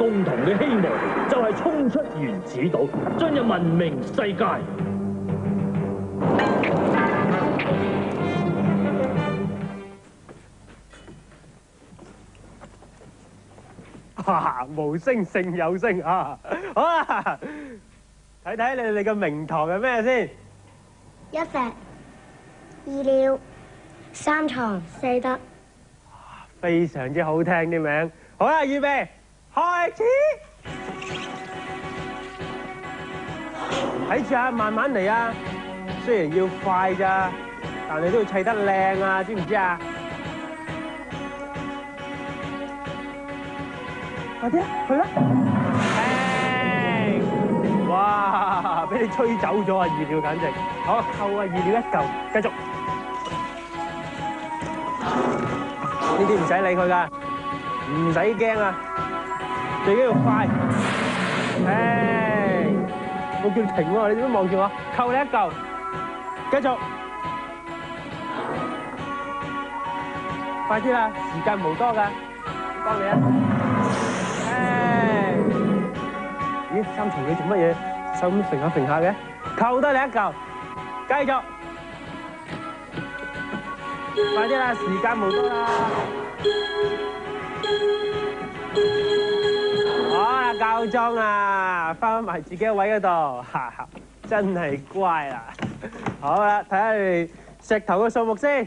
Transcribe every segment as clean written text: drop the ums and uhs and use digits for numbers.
共同嘅希望就係衝出原始島，進入文明世界。哇！無聲勝有聲啊！好啊，睇睇你哋嘅名堂係咩先？一石二鳥三床四德。非常之好聽啲名。好啦，預備開始。睇住啊，慢慢嚟啊。雖然要快咋，但你都要砌得靚啊，知唔知啊？快啲啊，去啦！哇！俾你吹走咗啊，二鳥簡直。好，扣啊，二鳥一嚿，繼續。呢啲唔使理佢㗎，唔使驚啊！最緊要快。我叫你停喎，你點解望住我？扣你一嚿，繼續。快啲啦，時間無多㗎，幫你啊！咦，三重你做乜嘢？手咁揈下揈下嘅，扣得你一嚿，繼續。快啲啦，時間無多啦。好啦，夠鐘啦，翻埋自己嘅位嗰度，哈哈，真係乖啦。好啦，睇下你哋石頭嘅數目先。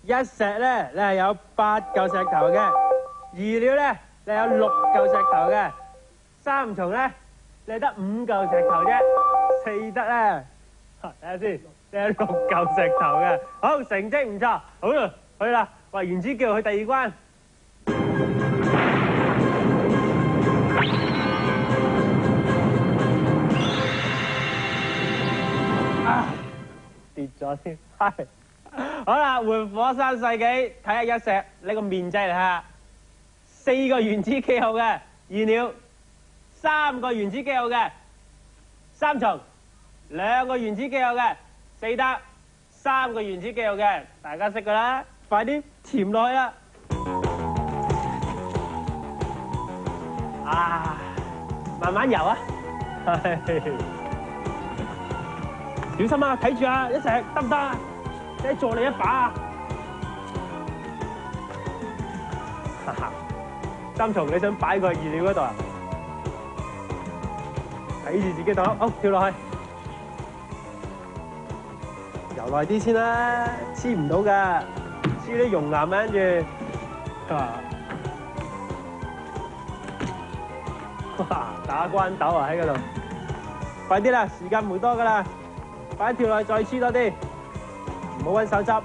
一石咧，你係有8嚿石頭嘅；二鳥咧，你有6嚿石頭嘅；三重咧，你得5嚿石頭啫；四德咧，睇下先。你有6嚿石頭嘅，好，成績唔錯，好啦，去啦，喂，原子叫去第2關。跌咗添，係，好啦，換火山世紀，睇下一石你個面制嚟下，4個原子記號嘅二鳥，3個原子記號嘅三重，2個原子記號嘅。四德3個原子記號嘅，大家識噶啦，快啲填落去啦！啊，慢慢游啊，小心啊，睇住啊，一石得唔得啊？即係助你一把啊！哈哈，三重你想擺個二鳥嗰度啊？睇住自己度，好，跳落去。游耐啲先啦，黐唔到噶，黐啲熔岩跟住，哇！打關鬥啊喺嗰度，快啲啦，時間唔多噶啦，快啲跳落去再黐多啲，唔好揾手執。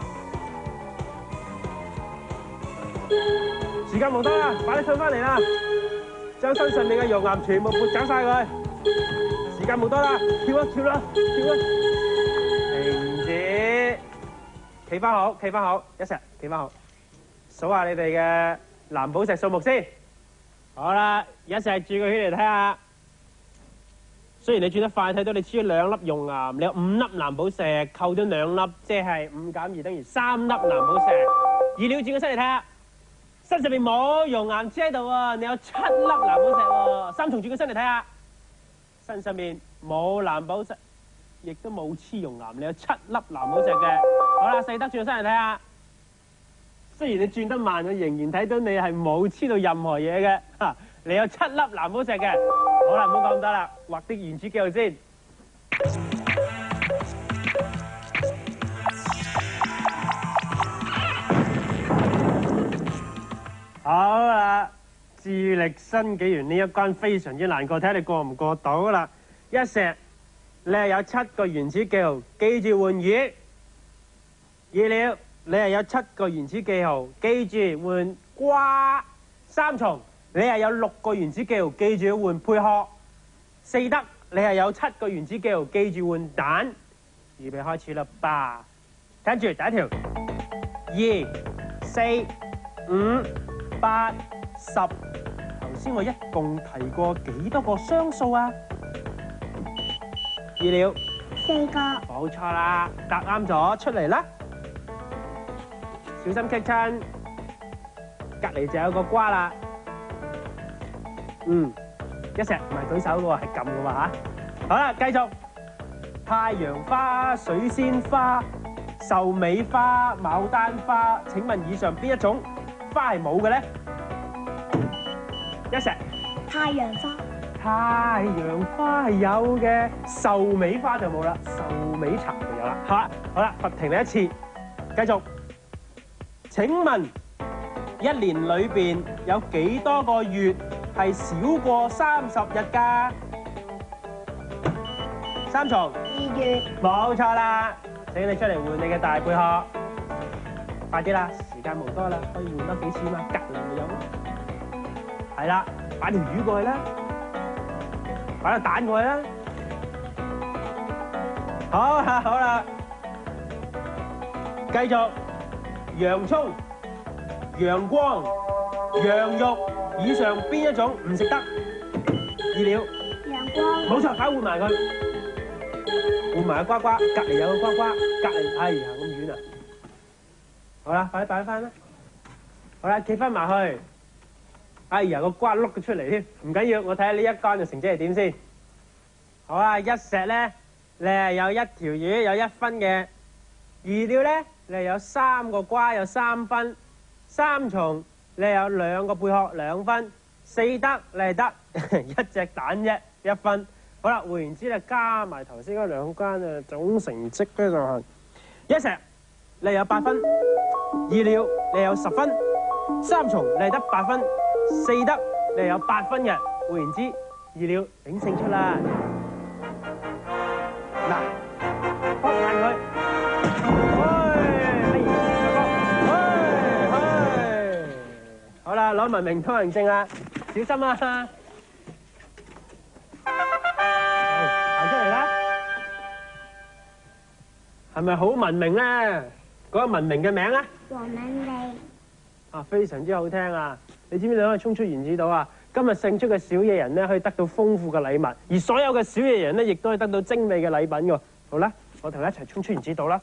時間冇多啦，快啲上翻嚟啦，將身上面嘅熔岩全部撥走晒佢。時間冇多啦，跳啊跳啦跳啊！企翻好，企翻好，一石企翻好，數下你哋嘅藍寶石數目先。好啦，一石轉個圈嚟睇下。雖然你轉得快，睇到你黐咗2粒熔岩，你有5粒藍寶石，扣咗2粒，即係5減2等於3粒藍寶石。二鳥轉個身嚟睇下，身上面冇熔岩黐喺度喎，你有7粒藍寶石喎。三重轉個身嚟睇下，身上面冇藍寶石，亦都冇黐熔岩，你有7粒藍寶石嘅。好啦，四德轉個身嚟睇下，雖然你轉得慢，我仍然睇到你係冇黐到任何嘢嘅，你有7粒藍寶石嘅。好啦，唔好講咁多啦，畫啲原子記號先。好啦，智力新紀元呢一關非常之難過，睇下你過唔過到啦。一石，你係有7個原子記號，記住換魚。二鳥，你係有7個原子記號，記住換瓜。三重，你係有6個原子記號，記住要換貝殼。四德，你係有7個原子記號，記住換蛋。預備開始啦吧，跟住第一條，2、4、5、8、10。頭先我一共提過幾多個雙數啊？二鳥4個。冇錯啦，答啱咗，出嚟啦！小心棘親，隔離就有個瓜啦。一石唔係舉手嘅喎，係撳嘅喎嚇。好啦，繼續。太陽花、水仙花、壽尾花、牡丹花，請問以上邊一種花係冇嘅咧？一石。太陽花。太陽花係有嘅，壽尾花就冇啦，壽尾茶就有啦。好啦，罰停你一次，繼續。請問一年裏邊有幾多個月係少過30日㗎？3重。2月。冇錯啦，請你出嚟換你嘅大貝殼，快啲啦，時間無多啦，可以換多幾次嘛，隔離咪有咯。係啦，擺條魚過去啦。擺個蛋過去啦，好啦，繼續。洋葱、陽光、羊肉，以上邊一種唔食得？二料。陽光。冇錯，快換埋佢，換埋個呱呱，隔離有個呱呱，隔離，哎呀咁遠啊！好啦，快啲擺翻啦。好啦，企翻埋去。哎呀，個瓜碌咗出嚟添，唔緊要，我睇下呢一竿嘅成績係點先。好啊，一石咧，你係有1條魚有1分嘅；二料咧，你係有3個瓜有3分；三重你係有2個貝殼2分；四得你係得1隻蛋啫1分。好啦，換言之咧，加埋頭先嗰2間嘅總成績咧就係一石你係有8分；二料你係有10分；三重你係得8分。四得你係有8分嘅，換言之，二料領勝出啦。嗱，幫埋佢，好啦，攞文明通行證啦，小心啊！行出嚟啦，係咪好文明咧？嗰個文明嘅名咧？黃敏利。啊，非常之好聽啊！你知唔知你可以衝出原子島啊？今日勝出嘅小野人咧，可以得到豐富嘅禮物，而所有嘅小野人咧，亦都可以得到精美嘅禮品㗎。好啦，我同你一齊衝出原子島啦！